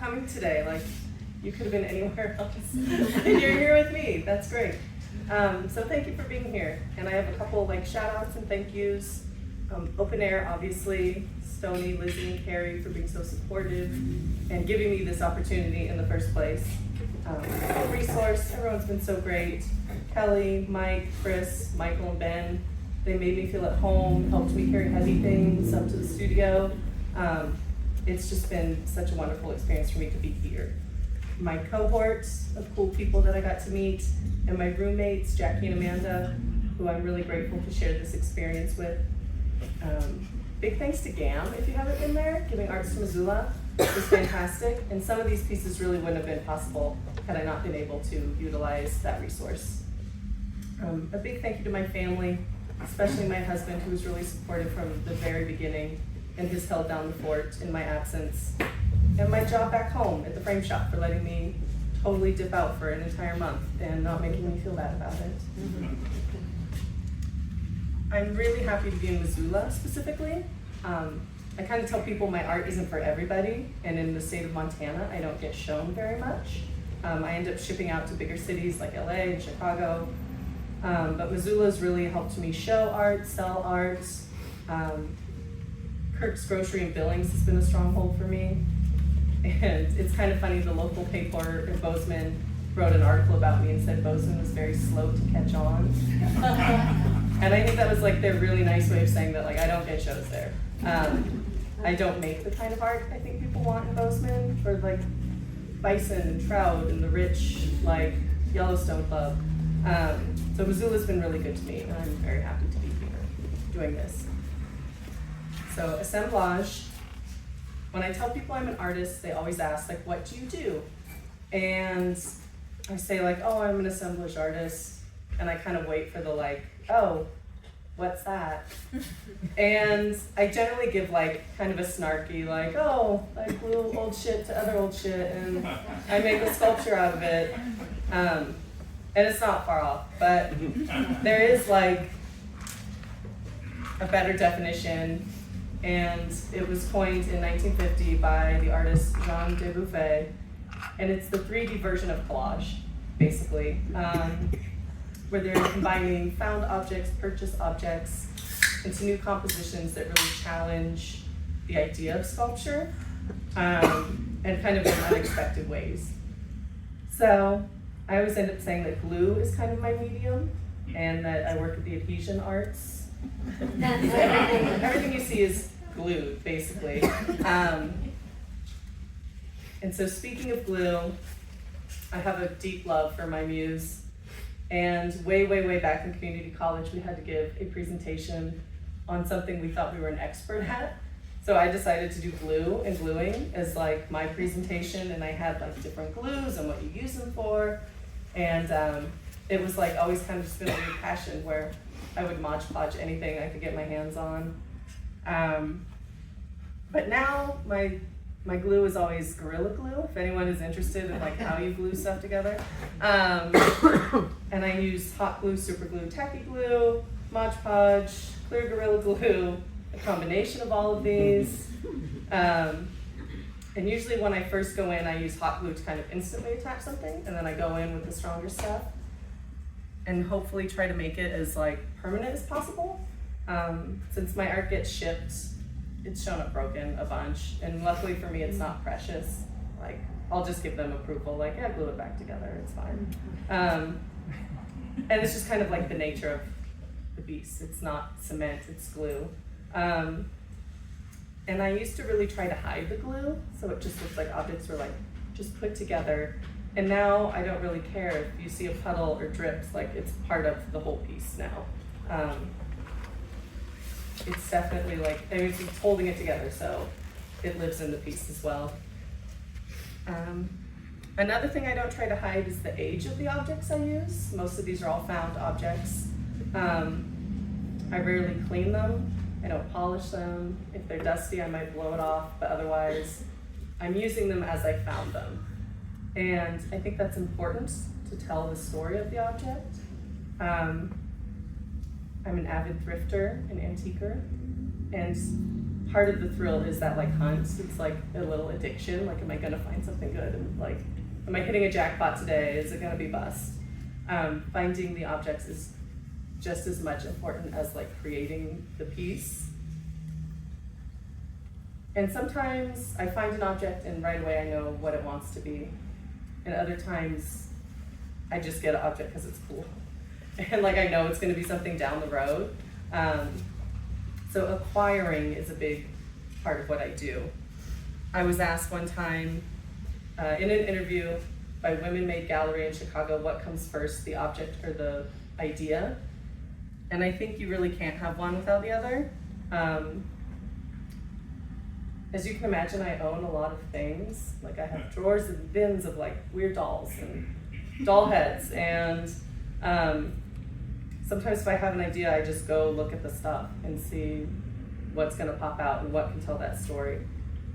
coming today. Like, you could have been anywhere else. And you're here with me. That's great. So thank you for being here. And I have a couple like shout outs and thank yous. Open Air, obviously, Stony, Lizzie, and Carrie for being so supportive and giving me this opportunity in the first place. ReSource, everyone's been so great. Kelly, Mike, Chris, Michael, and Ben, they made me feel at home, helped me carry heavy things up to the studio. It's just been such a wonderful experience for me to be here. My cohort of cool people that I got to meet, and my roommates, Jackie and Amanda, who I'm really grateful to share this experience with. Big thanks to GAM, if you haven't been there. Giving Arts to Missoula was fantastic, and some of these pieces really wouldn't have been possible had I not been able to utilize that resource. A big thank you to my family, especially my husband, who was really supportive from the very beginning and has held down the fort in my absence. And my job back home at the frame shop for letting me totally dip out for an entire month and not making me feel bad about it. I'm really happy to be in Missoula specifically. I kind of tell people my art isn't for everybody, and in the state of Montana, I don't get shown very much. I end up shipping out to bigger cities like LA and Chicago. But Missoula's really helped me show art, sell art. Kirk's Grocery in Billings has been a stronghold for me. And it's kind of funny, the local paper in Bozeman wrote an article about me and said Bozeman was very slow to catch on. And I think that was like their really nice way of saying that like I don't get shows there. I don't make the kind of art I think people want in Bozeman for like bison and trout and the rich like Yellowstone Club. So Missoula's been really good to me, and I'm very happy to be here doing this. So assemblage, when I tell people I'm an artist, they always ask like, what do you do? And I say like, oh, I'm an assemblage artist. And I kind of wait for the like, oh, what's that? And I generally give like kind of a snarky like, oh, I glue old shit to other old shit and I make a sculpture out of it. And it's not far off, but there is like a better definition, and it was coined in 1950 by the artist Jean de Buffet, and it's the 3D version of collage, basically, where they're combining found objects, purchased objects, into new compositions that really challenge the idea of sculpture, and kind of in unexpected ways. So I always end up saying that glue is kind of my medium, and that I work at the adhesion arts. Everything you see is glued, basically. And so speaking of glue, I have a deep love for my muse. And way back in community college, we had to give a presentation on something we thought we were an expert at. So I decided to do glue and gluing as like my presentation, and I had like different glues and what you use them for. And it was like always kind of just been a weird passion where I would Mod Podge anything I could get my hands on. But now my glue is always Gorilla Glue, if anyone is interested in like how you glue stuff together. And I use hot glue, super glue, tacky glue, Mod Podge, clear Gorilla Glue, a combination of all of these. And usually when I first go in, I use hot glue to kind of instantly attach something, and then I go in with the stronger stuff and hopefully try to make it as like permanent as possible. Since my art gets shipped, it's shown up broken a bunch, and luckily for me, it's not precious. Like, I'll just give them approval, like, yeah, glue it back together, it's fine. And it's just kind of like the nature of the beast. It's not cement, it's glue. And I used to really try to hide the glue, so it just looked like objects were like just put together. And now I don't really care if you see a puddle or drips, like it's part of the whole piece now. It's definitely like, I mean, it's holding it together, so it lives in the piece as well. Another thing I don't try to hide is the age of the objects I use. Most of these are all found objects. I rarely clean them. I don't polish them. If they're dusty, I might blow it off, but otherwise, I'm using them as I found them. And I think that's important to tell the story of the object. I'm an avid thrifter and antiquer, and part of the thrill is that like hunt. It's like a little addiction. Like, am I gonna find something good? And like, am I hitting a jackpot today? Is it gonna be bust? Finding the objects is just as much important as like creating the piece. And sometimes I find an object and right away I know what it wants to be. And other times I just get an object because it's cool. And like I know it's gonna be something down the road. So acquiring is a big part of what I do. I was asked one time in an interview by Women Made Gallery in Chicago, what comes first, the object or the idea? And I think you really can't have one without the other. As you can imagine, I own a lot of things. Like I have drawers and bins of like weird dolls and doll heads. And sometimes if I have an idea, I just go look at the stuff and see what's gonna pop out and what can tell that story.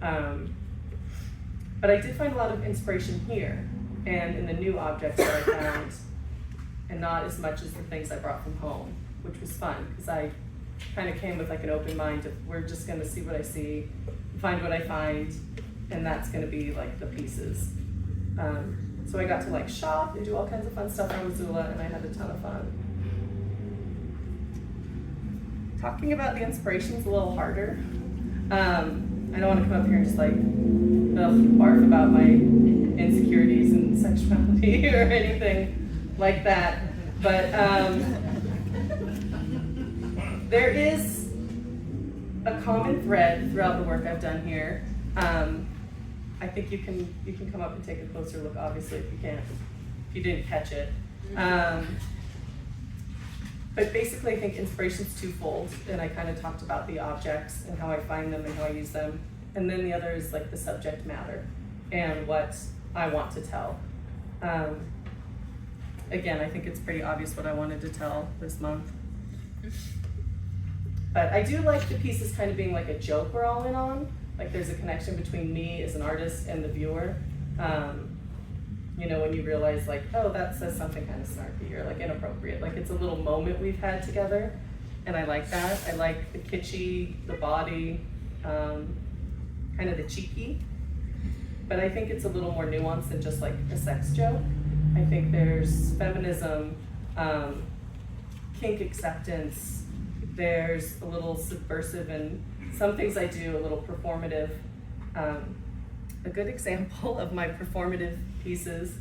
But I did find a lot of inspiration here and in the new objects that I found, and not as much as the things I brought from home, which was fun because I kind of came with like an open mind of we're just gonna see what I see, find what I find, and that's gonna be like the pieces. So I got to like shop and do all kinds of fun stuff around Missoula, and I had a ton of fun. Talking about the inspiration's a little harder. I don't want to come up here and just like barf about my insecurities and sexuality or anything like that, but there is a common thread throughout the work I've done here. I think you can come up and take a closer look, obviously, if you didn't catch it. But basically, I think inspiration's twofold, and I kind of talked about the objects and how I find them and how I use them. And then the other is like the subject matter and what I want to tell. Again, I think it's pretty obvious what I wanted to tell this month. But I do like the pieces kind of being like a joke we're all in on. Like there's a connection between me as an artist and the viewer. You know, when you realize like, oh, that says something kind of snarky or like inappropriate. Like it's a little moment we've had together, and I like that. I like the kitschy, the body, kind of the cheeky. But I think it's a little more nuanced than just like a sex joke. I think there's feminism, kink acceptance, there's a little subversive, and some things I do a little performative. A good example of my performative pieces,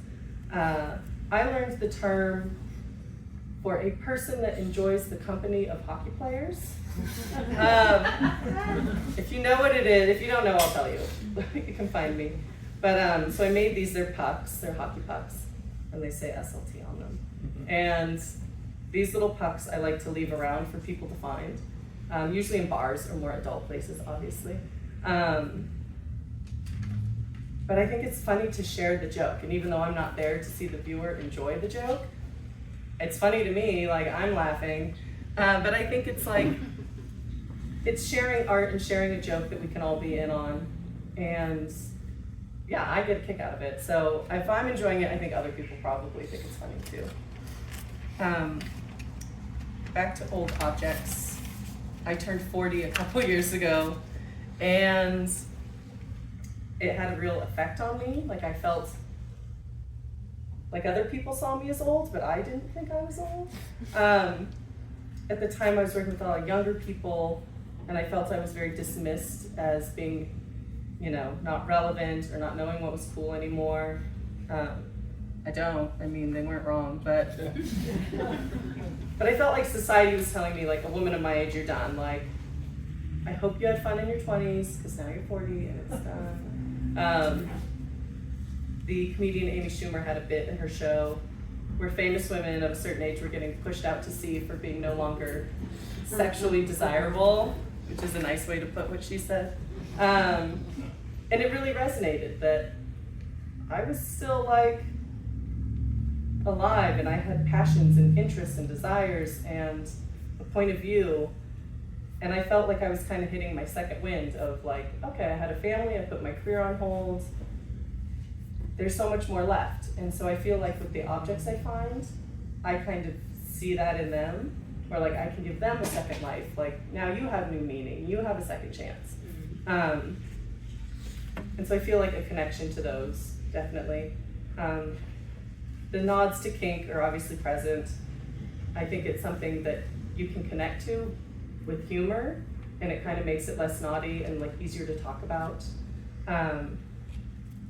I learned the term for a person that enjoys the company of hockey players. If you know what it is, if you don't know, I'll tell you. You can find me. But so I made these, they're pucks, they're hockey pucks, and they say SLT on them. And these little pucks I like to leave around for people to find, usually in bars or more adult places, obviously. But I think it's funny to share the joke, and even though I'm not there to see the viewer enjoy the joke, it's funny to me, like I'm laughing, but I think it's like, it's sharing art and sharing a joke that we can all be in on, and yeah, I get a kick out of it. So if I'm enjoying it, I think other people probably think it's funny too. Back to old objects. I turned 40 a couple years ago, and it had a real effect on me. Like I felt like other people saw me as old, but I didn't think I was old. At the time I was working with a lot of younger people, and I felt I was very dismissed as being, you know, not relevant or not knowing what was cool anymore. I mean, they weren't wrong, but but I felt like society was telling me, like, a woman of my age, you're done. Like, I hope you had fun in your 20s, because now you're 40 and it's done. The comedian Amy Schumer had a bit in her show where famous women of a certain age were getting pushed out to sea for being no longer sexually desirable, which is a nice way to put what she said. And it really resonated that I was still like alive, and I had passions and interests and desires and a point of view, and I felt like I was kind of hitting my second wind of like, okay, I had a family, I put my career on hold, there's so much more left. And so I feel like with the objects I find, I kind of see that in them, where like I can give them a second life. Like now you have new meaning, you have a second chance. And so I feel like a connection to those, definitely. The nods to kink are obviously present. I think it's something that you can connect to with humor, and it kind of makes it less naughty and like easier to talk about.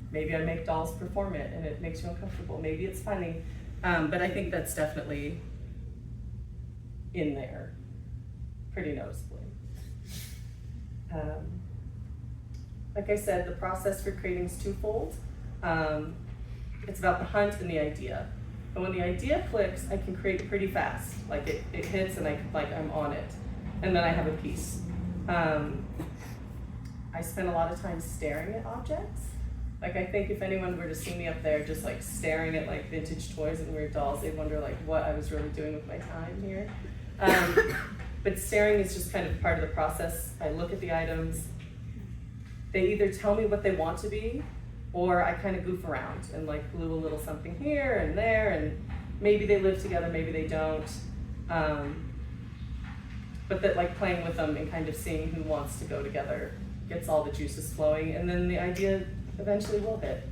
Maybe I make dolls perform it and it makes you uncomfortable. Maybe it's funny, but I think that's definitely in there, pretty noticeably. Like I said, the process for creating is twofold. It's about the hunt and the idea. And when the idea clicks, I can create pretty fast. Like it hits and I'm on it. And then I have a piece. I spend a lot of time staring at objects. Like I think if anyone were to see me up there just like staring at like vintage toys and weird dolls, they'd wonder like what I was really doing with my time here. But staring is just kind of part of the process. I look at the items. They either tell me what they want to be, or I kind of goof around and like glue a little something here and there, and maybe they live together, maybe they don't. But that like playing with them and kind of seeing who wants to go together gets all the juices flowing, and then the idea eventually will hit.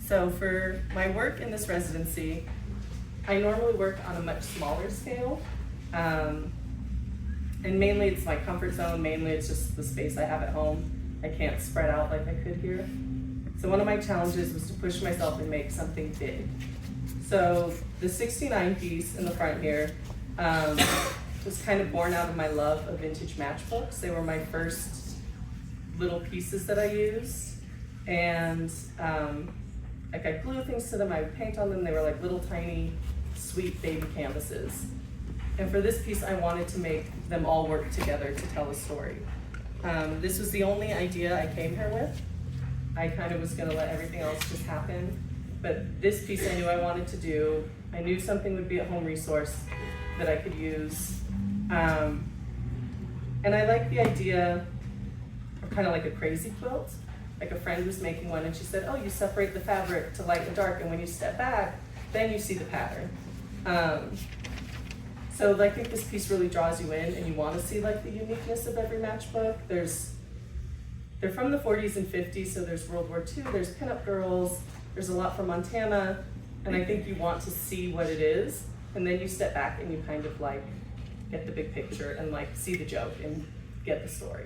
So for my work in this residency, I normally work on a much smaller scale. And mainly it's my comfort zone, mainly it's just the space I have at home. I can't spread out like I could here. So one of my challenges was to push myself and make something big. So the 69 piece in the front here was kind of born out of my love of vintage matchbooks. They were my first little pieces that I used. And like I glue things to them, I would paint on them. They were like little tiny, sweet baby canvases. And for this piece, I wanted to make them all work together to tell a story. This was the only idea I came here with. I kind of was gonna let everything else just happen. But this piece I knew I wanted to do. I knew something would be a home resource that I could use. And I like the idea of kind of like a crazy quilt. Like a friend was making one and she said, oh, you separate the fabric to light and dark, and when you step back, then you see the pattern. So I think this piece really draws you in, and you want to see like the uniqueness of every matchbook. They're from the 40s and 50s, so there's World War II, there's pinup girls, there's a lot from Montana, and I think you want to see what it is, and then you step back and you kind of like get the big picture and like see the joke and get the story.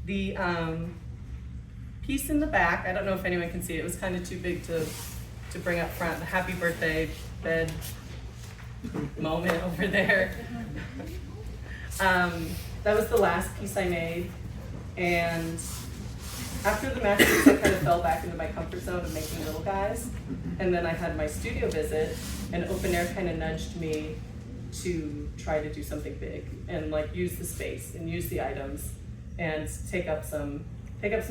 The piece in the back, I don't know if anyone can see it, it was kind of too big to bring up front, the happy birthday bed moment over there. That was the last piece I made, and after the matchbooks I kind of fell back into my comfort zone of making little guys, and then I had my studio visit, and open air kind of nudged me to try to do something big and like use the space and use the items and take up some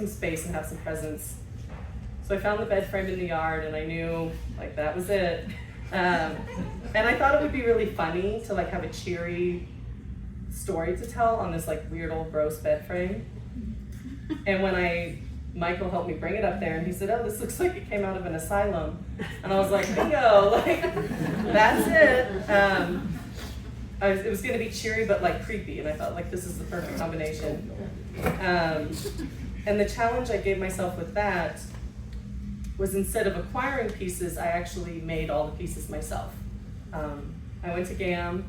space and have some presence. So I found the bed frame in the yard, and I knew like that was it. And I thought it would be really funny to like have a cheery story to tell on this like weird old gross bed frame. And when Michael helped me bring it up there, and he said, oh, this looks like it came out of an asylum. And I was like, bingo, like that's it. It was gonna be cheery but like creepy, and I thought like this is the perfect combination. And the challenge I gave myself with that was instead of acquiring pieces, I actually made all the pieces myself. I went to GAM,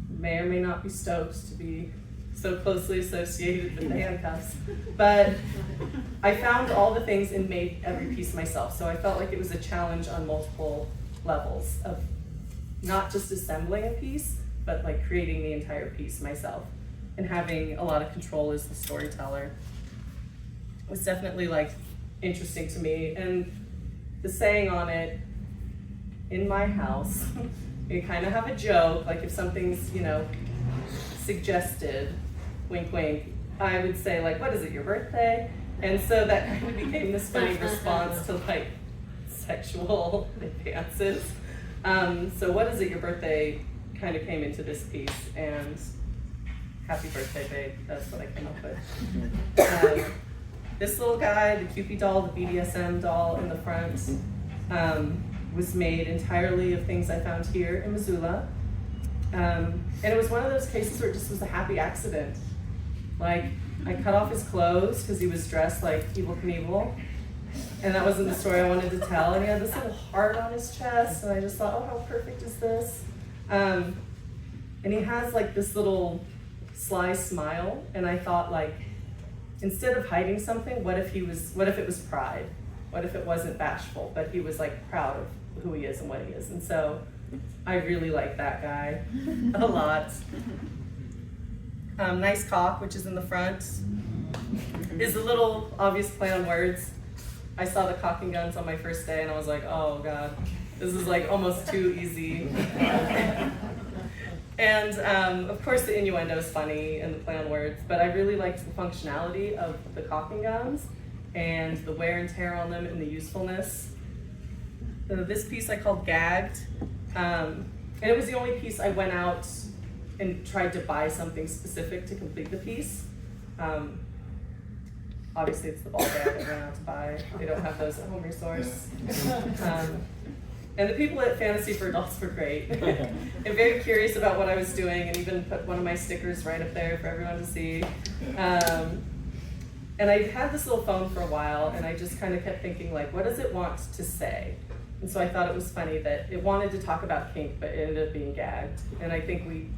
may or may not be stoked to be so closely associated with the handcuffs, but I found all the things and made every piece myself. So I felt like it was a challenge on multiple levels of not just assembling a piece, but like creating the entire piece myself and having a lot of control as the storyteller. It was definitely like interesting to me, and the saying on it, in my house, you kind of have a joke, like if something's, you know, suggested, wink wink, I would say like, what is it, your birthday? And so that kind of became this funny response to like sexual advances. So what is it, your birthday kind of came into this piece, and happy birthday, babe, that's what I came up with. This little guy, the Cupid doll, the BDSM doll in the front, was made entirely of things I found here in Missoula. And it was one of those cases where it just was a happy accident. Like, I cut off his clothes because he was dressed like Evel Knievel. And that wasn't the story I wanted to tell. And he had this little heart on his chest, and I just thought, oh, how perfect is this? And he has like this little sly smile, and I thought, like, instead of hiding something, what if it was pride? What if it wasn't bashful, but he was like proud of who he is and what he is? And so I really like that guy a lot. Nice cock, which is in the front, is a little obvious play on words. I saw the caulking guns on my first day and I was like, oh God, this is like almost too easy. And of course the innuendo is funny and the play on words, but I really liked the functionality of the caulking guns and the wear and tear on them and the usefulness. This piece I called Gagged, and it was the only piece I went out and tried to buy something specific to complete the piece. Obviously it's the ball gag I went out to buy. They don't have those at home ReSource. And the people at Fantasy for Adults were great. And very curious about what I was doing, and even put one of my stickers right up there for everyone to see. And I had this little phone for a while, and I just kind of kept thinking, like, what does it want to say? And so I thought it was funny that it wanted to talk about kink, but it ended up being gagged. And I think we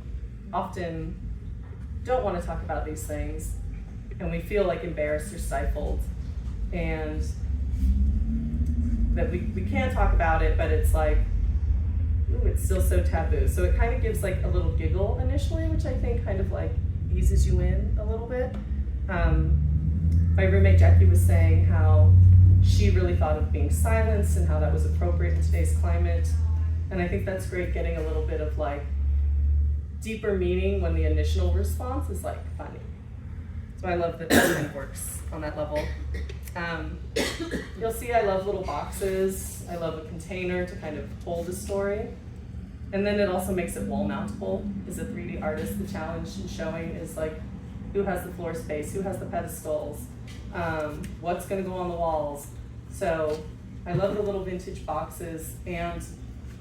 often don't want to talk about these things, and we feel like embarrassed or stifled, and that we can talk about it, but it's like, ooh, it's still so taboo. So it kind of gives like a little giggle initially, which I think kind of like eases you in a little bit. My roommate Becky was saying how she really thought of being silenced and how that was appropriate in today's climate. And I think that's great, getting a little bit of like deeper meaning when the initial response is like funny. So I love that that kind of works on that level. You'll see I love little boxes. I love a container to kind of hold a story. And then it also makes it wall mountable. As a 3D artist, the challenge in showing is like, who has the floor space, who has the pedestals, what's gonna go on the walls. So I love the little vintage boxes, and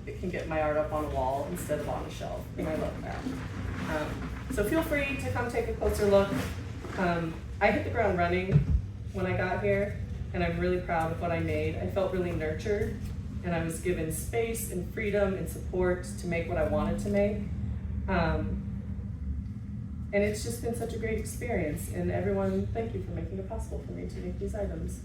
it can get my art up on a wall instead of on a shelf, and I love that. So feel free to come take a closer look. I hit the ground running when I got here, and I'm really proud of what I made. I felt really nurtured, and I was given space and freedom and support to make what I wanted to make. And it's just been such a great experience, and everyone, thank you for making it possible for me to make these items.